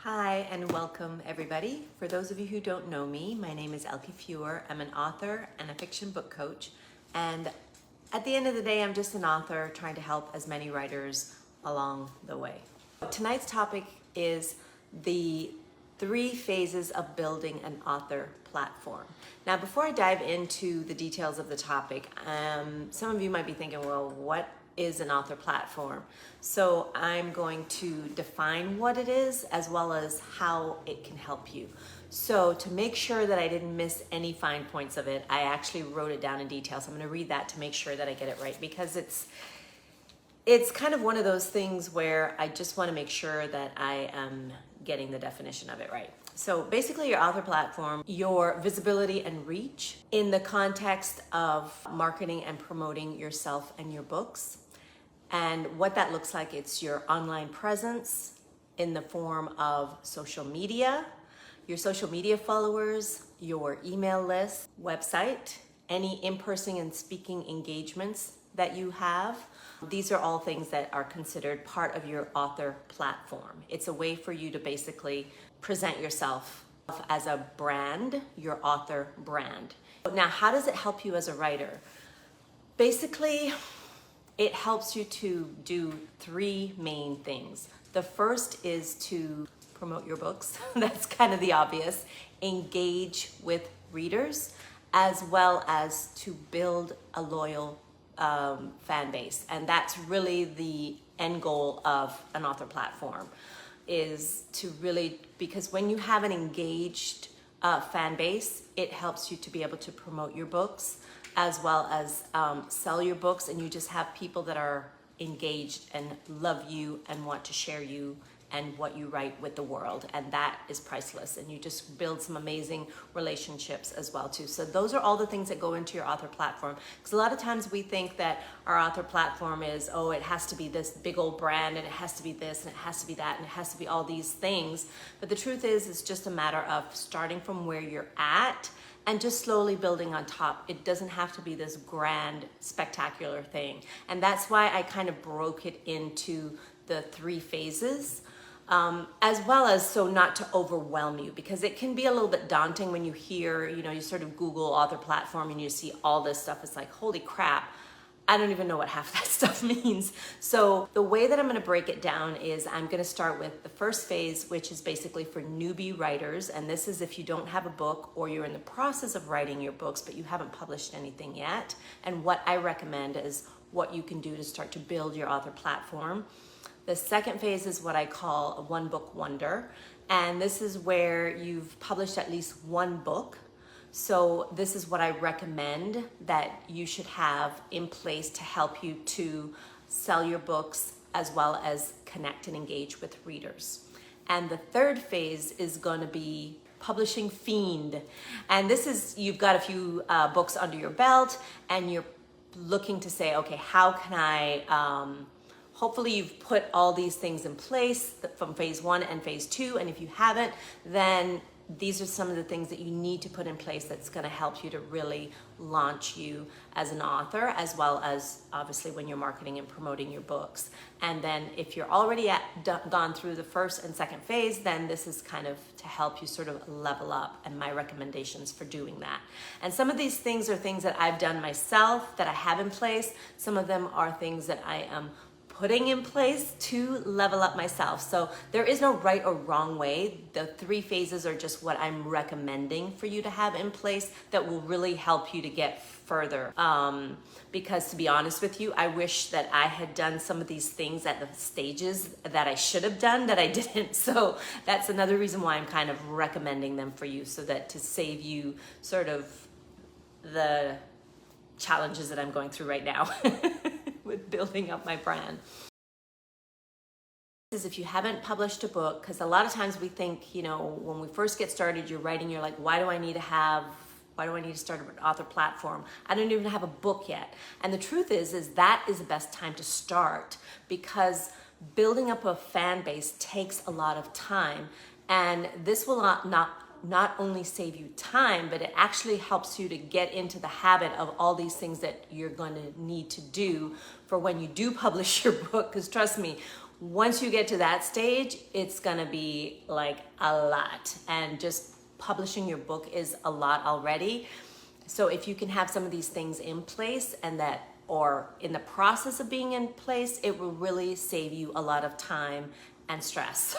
Hi and welcome everybody. For those of you who don't know me, my name is Elke Feuer. I'm an author and a fiction book coach. And at the end of the day, I'm just an author trying to help as many writers along the way. Tonight's topic is the 3 phases of building an author platform. Now, before I dive into the details of the topic, some of you might be thinking, well, what is an author platform? So I'm going to define what it is as well as how it can help you. So to make sure that I didn't miss any fine points of it, I actually wrote it down in detail. So I'm going to read that to make sure that I get it right, because it's kind of one of those things where I just want to make sure that I am getting the definition of it right. So basically, your author platform, your visibility and reach in the context of marketing and promoting yourself and your books. And what that looks like, it's your online presence in the form of social media, your social media followers, your email list, website, any in-person and speaking engagements that you have. These are all things that are considered part of your author platform. It's a way for you to basically present yourself as a brand, your author brand. Now, how does it help you as a writer? Basically, it helps you to do 3 main things. The first is to promote your books. That's kind of the obvious. Engage with readers, as well as to build a loyal fan base. And that's really the end goal of an author platform, is to really, because when you have an engaged fan base, it helps you to be able to promote your books as well as sell your books, and you just have people that are engaged and love you and want to share you and what you write with the world, and that is priceless, and you just build some amazing relationships as well too. So those are all the things that go into your author platform, because a lot of times we think that our author platform is, oh, it has to be this big old brand, and it has to be this, and it has to be that, and it has to be all these things. But the truth is, it's just a matter of starting from where you're at and just slowly building on top. It doesn't have to be this grand, spectacular thing. And that's why I kind of broke it into the 3 phases, as well as so not to overwhelm you, because it can be a little bit daunting when you hear, you sort of Google author platform and you see all this stuff. It's like, holy crap, I don't even know what half that stuff means. So the way that I'm going to break it down is I'm going to start with the first phase, which is basically for newbie writers. And this is if you don't have a book or you're in the process of writing your books, but you haven't published anything yet. And what I recommend is what you can do to start to build your author platform. The second phase is what I call a one book wonder. And this is where you've published at least 1 book. So this is what I recommend that you should have in place to help you to sell your books as well as connect and engage with readers. And the third phase is going to be publishing Fiend. And this is, you've got a few books under your belt and you're looking to say, okay, how can I, hopefully you've put all these things in place from phase 1 and phase 2. And if you haven't, then these are some of the things that you need to put in place that's going to help you to really launch you as an author, as well as obviously when you're marketing and promoting your books. And then if you're already gone through the first and second phase, then this is kind of to help you sort of level up, and my recommendations for doing that. And some of these things are things that I've done myself that I have in place. Some of them are things that I am putting in place to level up myself. So there is no right or wrong way. The 3 phases are just what I'm recommending for you to have in place that will really help you to get further. Because to be honest with you, I wish that I had done some of these things at the stages that I should have done that I didn't. So that's another reason why I'm kind of recommending them for you, so that to save you sort of the challenges that I'm going through right now. With building up my brand. Is if you haven't published a book, because a lot of times we think, when we first get started, you're writing, you're like, why do I need to start an author platform? I don't even have a book yet. And the truth is that is the best time to start, because building up a fan base takes a lot of time, and this will not only save you time, but it actually helps you to get into the habit of all these things that you're going to need to do for when you do publish your book. Because trust me, Once you get to that stage, it's gonna be like a lot, and just publishing your book is a lot already. So if you can have some of these things in place and that, or in the process of being in place, it will really save you a lot of time and stress.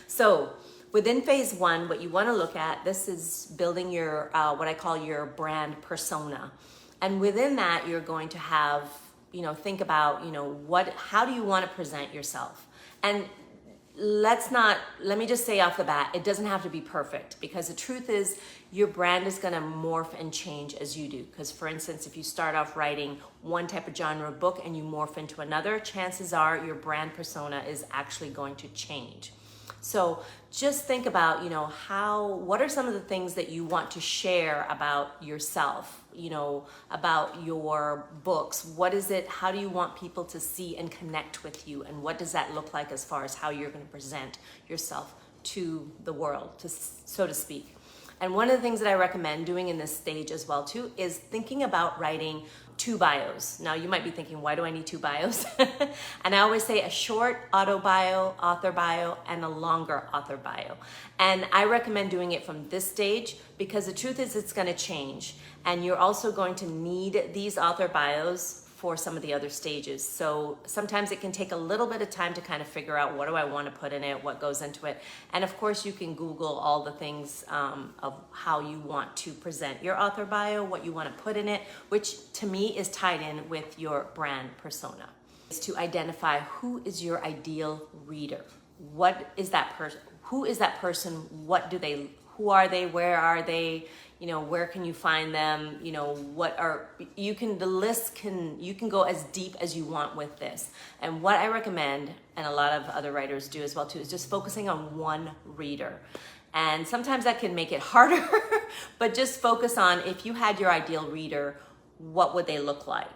So within phase one, what you want to look at, this is building your, what I call your brand persona. And within that, you're going to have, think about, how do you want to present yourself? And let me just say off the bat, it doesn't have to be perfect, because the truth is your brand is going to morph and change as you do. Because for instance, if you start off writing one type of genre book and you morph into another, chances are your brand persona is actually going to change. So just think about, what are some of the things that you want to share about yourself, about your books? What is it? How do you want people to see and connect with you? And what does that look like as far as how you're going to present yourself to the world, so to speak? And one of the things that I recommend doing in this stage as well too is thinking about writing 2 bios. Now you might be thinking, why do I need 2 bios? And I always say a short author bio, and a longer author bio. And I recommend doing it from this stage, because the truth is it's going to change. And you're also going to need these author bios for some of the other stages. So sometimes it can take a little bit of time to kind of figure out, what do I want to put in it, what goes into it. And of course you can Google all the things of how you want to present your author bio, what you want to put in it, which to me is tied in with your brand persona. Is to identify who is your ideal reader. What is that person? Who is that person? Who are they? Where are they? Where can you find them? You can go as deep as you want with this. And what I recommend, and a lot of other writers do as well too, is just focusing on one reader. And sometimes that can make it harder, but just focus on, if you had your ideal reader, what would they look like?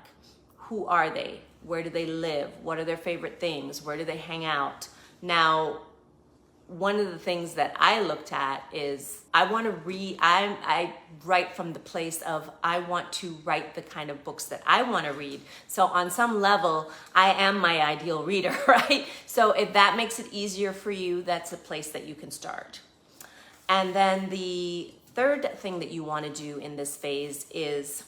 Who are they? Where do they live? What are their favorite things? Where do they hang out? Now, one of the things that I looked at is I write from the place of I want to write the kind of books that I want to read. So on some level, I am my ideal reader, right? So if that makes it easier for you, that's a place that you can start. And then the third thing that you want to do in this phase is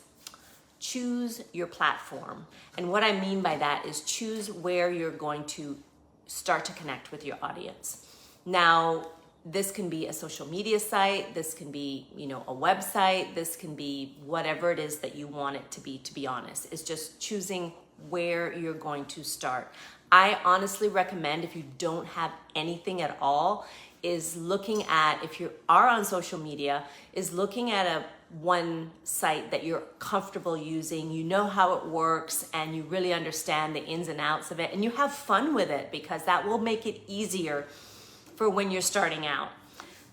choose your platform. And what I mean by that is choose where you're going to start to connect with your audience. Now, this can be a social media site, this can be, a website, this can be whatever it is that you want it to be honest. It's just choosing where you're going to start. I honestly recommend, if you don't have anything at all, is looking at, if you are on social media, is looking at one site that you're comfortable using, you know how it works, and you really understand the ins and outs of it, and you have fun with it, because that will make it easier for when you're starting out.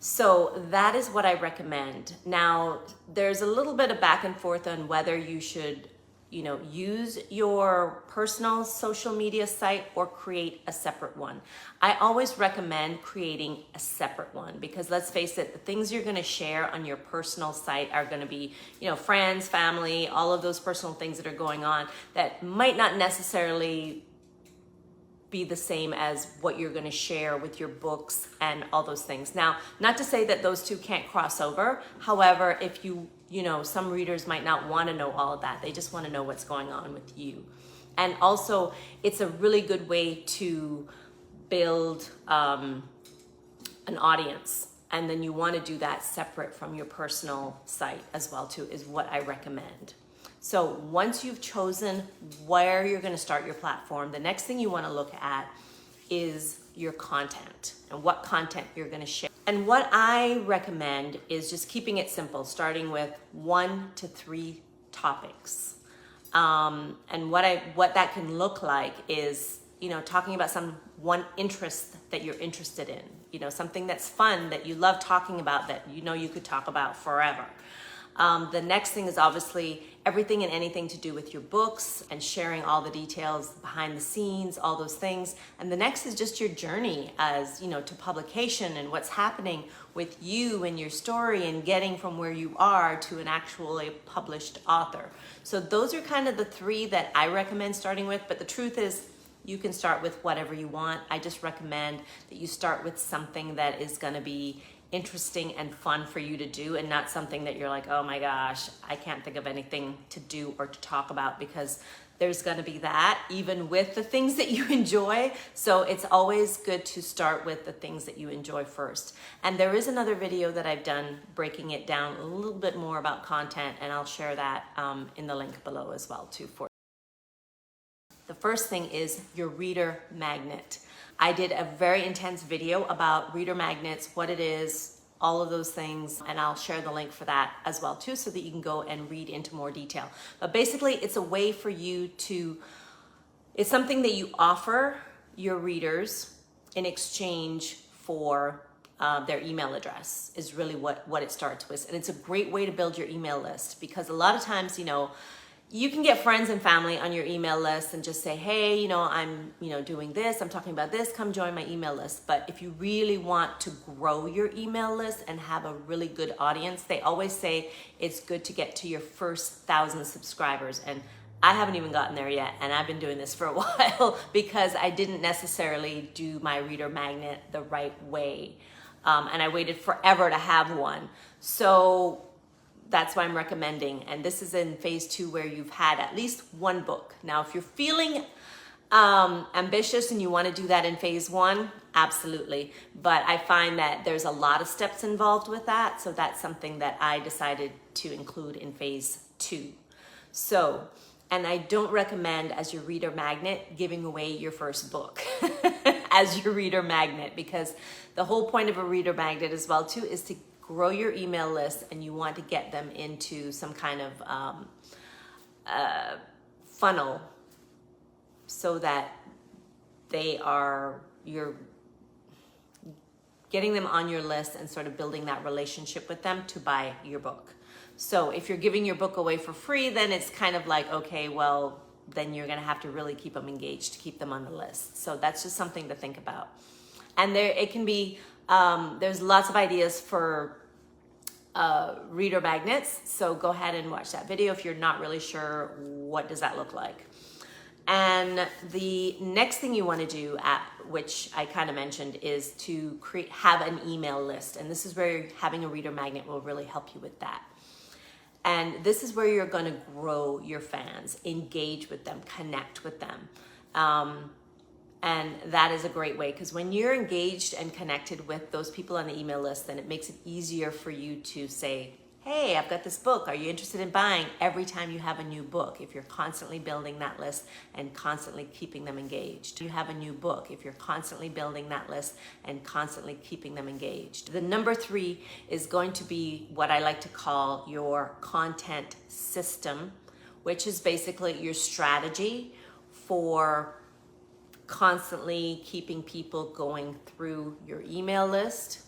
So that is what I recommend. Now, there's a little bit of back and forth on whether you should, use your personal social media site or create a separate one. I always recommend creating a separate one, because let's face it, the things you're going to share on your personal site are going to be, friends, family, all of those personal things that are going on that might not necessarily be the same as what you're going to share with your books and all those things. Now, not to say that those two can't cross over. However, if some readers might not want to know all of that. They just want to know what's going on with you. And also, it's a really good way to build an audience. And then you want to do that separate from your personal site as well too, is what I recommend. So once you've chosen where you're going to start your platform, the next thing you want to look at is your content and what content you're going to share. And what I recommend is just keeping it simple, starting with 1 to 3 topics. And what that can look like is, talking about one interest that you're interested in, something that's fun that you love talking about that you could talk about forever. The next thing is obviously everything and anything to do with your books and sharing all the details behind the scenes, all those things. And the next is just your journey as, to publication and what's happening with you and your story and getting from where you are to an actually published author. So those are kind of the 3 that I recommend starting with. But the truth is, You can start with whatever you want. I just recommend that you start with something that is going to be interesting and fun for you to do, and not something that you're like, oh my gosh, I can't think of anything to do or to talk about, because there's going to be that even with the things that you enjoy. So it's always good to start with the things that you enjoy first. And there is another video that I've done breaking it down a little bit more about content, and I'll share that in the link below as well too. For the first thing is your reader magnet. I did a very intense video about reader magnets, what it is, all of those things, and I'll share the link for that as well too, so that you can go and read into more detail. But basically, it's a way for you to, it's something that you offer your readers in exchange for their email address, is really what it starts with. And it's a great way to build your email list, because a lot of times, you know, you can get friends and family on your email list and just say, hey, you know, I'm, you know, doing this, I'm talking about this, come join my email list. But if you really want to grow your email list and have a really good audience, they always say it's good to get to your first 1,000 subscribers. And I haven't even gotten there yet, and I've been doing this for a while because I didn't necessarily do my reader magnet the right way. And I waited forever to have one. So that's why I'm recommending. And this is in phase 2, where you've had at least one book. Now, if you're feeling ambitious and you want to do that in phase 1, absolutely. But I find that there's a lot of steps involved with that. So that's something that I decided to include in phase 2. So, and I don't recommend as your reader magnet giving away your first book as your reader magnet, because the whole point of a reader magnet as well too is to grow your email list, and you want to get them into some kind of funnel, so that you're getting them on your list and sort of building that relationship with them to buy your book. So if you're giving your book away for free, then it's kind of like, okay, well, then you're gonna have to really keep them engaged to keep them on the list. So that's just something to think about. And it can be, there's lots of ideas for reader magnets, so go ahead and watch that video if you're not really sure what does that look like. And the next thing you want to do, which I kind of mentioned, is to have an email list. And this is where having a reader magnet will really help you with that. And this is where you're going to grow your fans, engage with them, connect with them. And that is a great way, because when you're engaged and connected with those people on the email list, then it makes it easier for you to say, hey, I've got this book. Are you interested in buying? Every time you have a new book, if you're constantly building that list and constantly keeping them engaged. You have a new book if you're constantly building that list and constantly keeping them engaged. The number 3 is going to be what I like to call your content system, which is basically your strategy for constantly keeping people going through your email list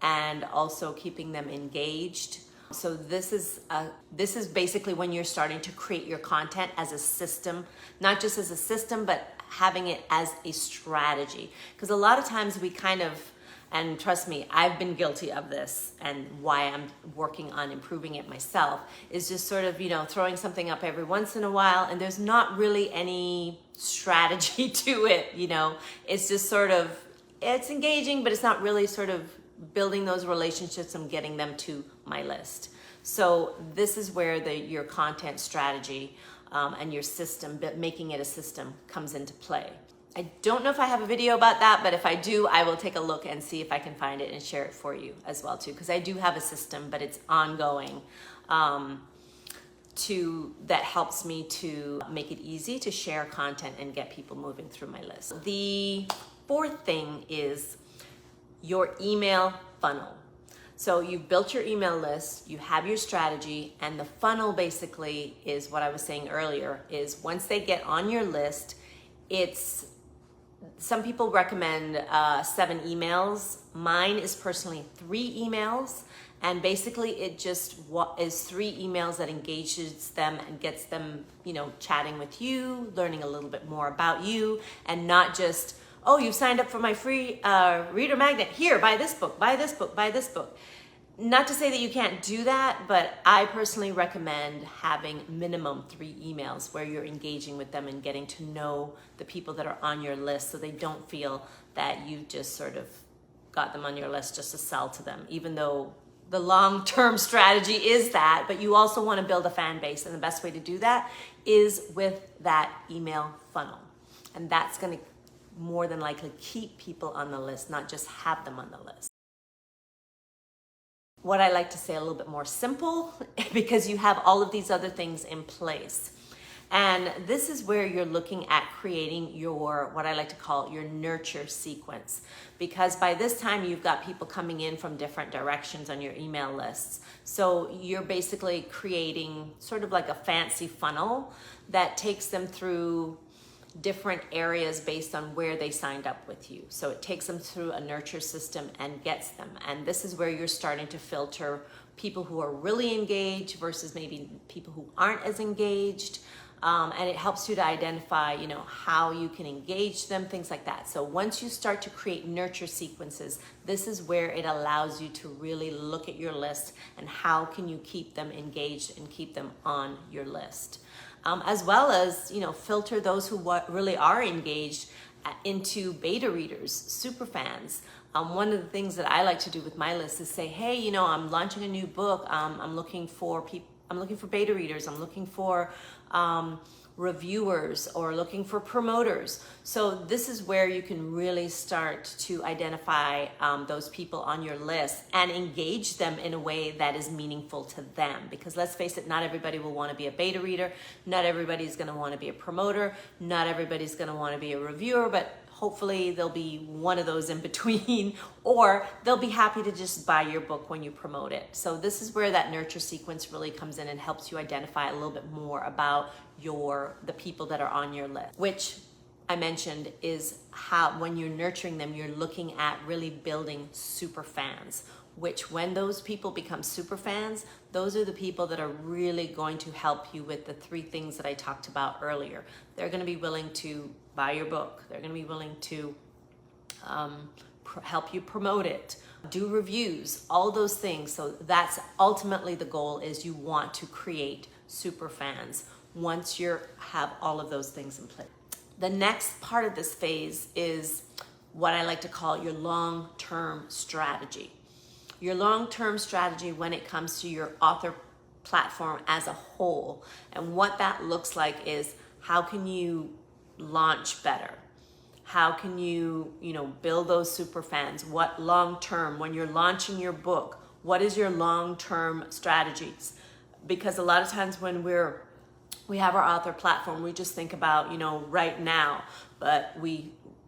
and also keeping them engaged. So this is basically when you're starting to create your content as a system, not just as a system, but having it as a strategy. Because a lot of times we kind of, and trust me, I've been guilty of this, and why I'm working on improving it myself is just sort of, you know, throwing something up every once in a while, and there's not really any strategy to it, you know. It's just sort of, it's engaging, but it's not really sort of building those relationships and getting them to my list. So this is where your content strategy and your system, making it a system, comes into play. I don't know if I have a video about that, but if I do, I will take a look and see if I can find it and share it for you as well too, because I do have a system, but it's ongoing that helps me to make it easy to share content and get people moving through my list. The 4th thing is your email funnel. So you've built your email list, you have your strategy, and the funnel basically is what I was saying earlier, is once they get on your list, some people recommend 7 emails. Mine is personally 3 emails. And basically it just is 3 emails that engages them and gets them, you know, chatting with you, learning a little bit more about you, and not just, oh, you've signed up for my free reader magnet. Here, buy this book, buy this book, buy this book. Not to say that you can't do that, but I personally recommend having minimum 3 emails where you're engaging with them and getting to know the people that are on your list, so they don't feel that you just sort of got them on your list just to sell to them, even though the long-term strategy is that, but you also want to build a fan base, and the best way to do that is with that email funnel. And that's going to more than likely keep people on the list, not just have them on the list. What I like to say a little bit more simple, because you have all of these other things in place. And this is where you're looking at creating your, what I like to call your nurture sequence. Because by this time you've got people coming in from different directions on your email lists. So you're basically creating sort of like a fancy funnel that takes them through different areas based on where they signed up with you. So it takes them through a nurture system and gets them. And this is where you're starting to filter people who are really engaged versus maybe people who aren't as engaged. And it helps you to identify, you know, how you can engage them, things like that. So once you start to create nurture sequences, this is where it allows you to really look at your list and how can you keep them engaged and keep them on your list. As well as, you know, filter those who really are engaged into beta readers, super fans. One of the things that I like to do with my list is say, hey, you know, I'm launching a new book. I'm looking for people. I'm looking for beta readers. I'm looking for reviewers or looking for promoters. So this is where you can really start to identify those people on your list and engage them in a way that is meaningful to them. Because let's face it, not everybody will want to be a beta reader. Not everybody's going to want to be a promoter. Not everybody's going to want to be a reviewer, but hopefully there'll be one of those in between, or they'll be happy to just buy your book when you promote it. So this is where that nurture sequence really comes in and helps you identify a little bit more about the people that are on your list, which I mentioned is how when you're nurturing them, you're looking at really building super fans, which when those people become super fans, those are the people that are really going to help you with the 3 things that I talked about earlier. They're going to be willing to buy your book. They're going to be willing to help you promote it, do reviews, all those things. So that's ultimately the goal, is you want to create super fans once you have all of those things in place. The next part of this phase is what I like to call your long-term strategy. Your long-term strategy when it comes to your author platform as a whole. And what that looks like is, how can you launch better? How can you, build those super fans? What long-term, when you're launching your book, what is your long-term strategies? Because a lot of times when we have our author platform, we just think about, right now, but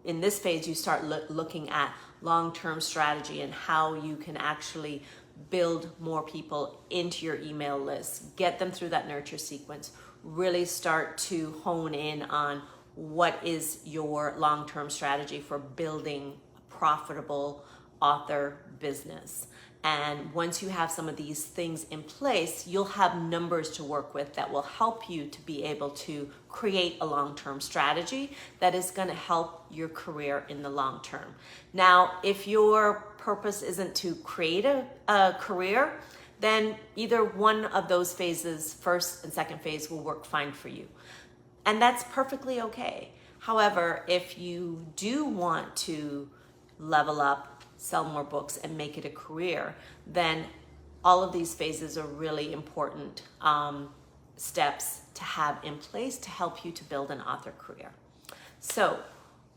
in this phase, you start looking at long-term strategy and how you can actually build more people into your email list, get them through that nurture sequence, really start to hone in on what is your long-term strategy for building a profitable author business. And once you have some of these things in place, you'll have numbers to work with that will help you to be able to create a long-term strategy that is going to help your career in the long term. Now, if your purpose isn't to create a career, then either one of those phases, first and second phase, will work fine for you. And that's perfectly okay. However, if you do want to level up, sell more books, and make it a career, then all of these phases are really important steps to have in place to help you to build an author career. So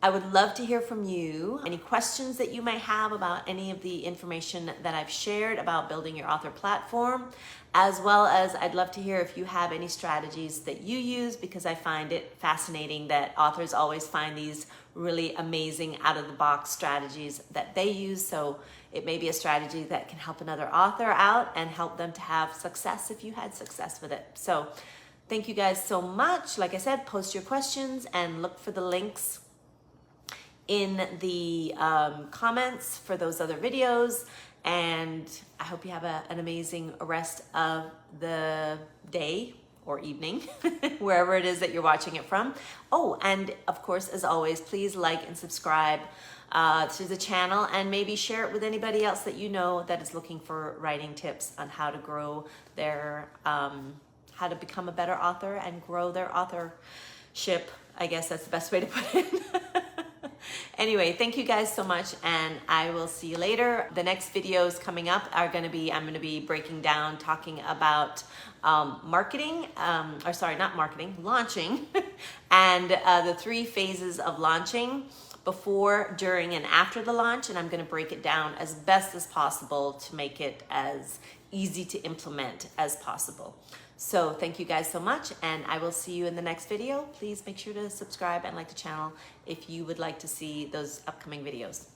I would love to hear from you. Any questions that you may have about any of the information that I've shared about building your author platform, as well as I'd love to hear if you have any strategies that you use, because I find it fascinating that authors always find these really amazing out-of-the-box strategies that they use. So it may be a strategy that can help another author out and help them to have success if you had success with it. So thank you guys so much. Like I said, post your questions and look for the links in the comments for those other videos. And I hope you have an amazing rest of the day or evening, wherever it is that you're watching it from. Oh, and of course, as always, please like and subscribe to the channel, and maybe share it with anybody else that you know that is looking for writing tips on how to grow their, how to become a better author and grow their authorship. I guess that's the best way to put it. Anyway, thank you guys so much, and I will see you later. The next videos coming up are going to be, I'm going to be breaking down, talking about marketing, or sorry, not marketing, launching, and the 3 phases of launching: before, during, and after the launch. And I'm going to break it down as best as possible to make it as easy to implement as possible. So thank you guys so much, and I will see you in the next video. Please make sure to subscribe and like the channel if you would like to see those upcoming videos.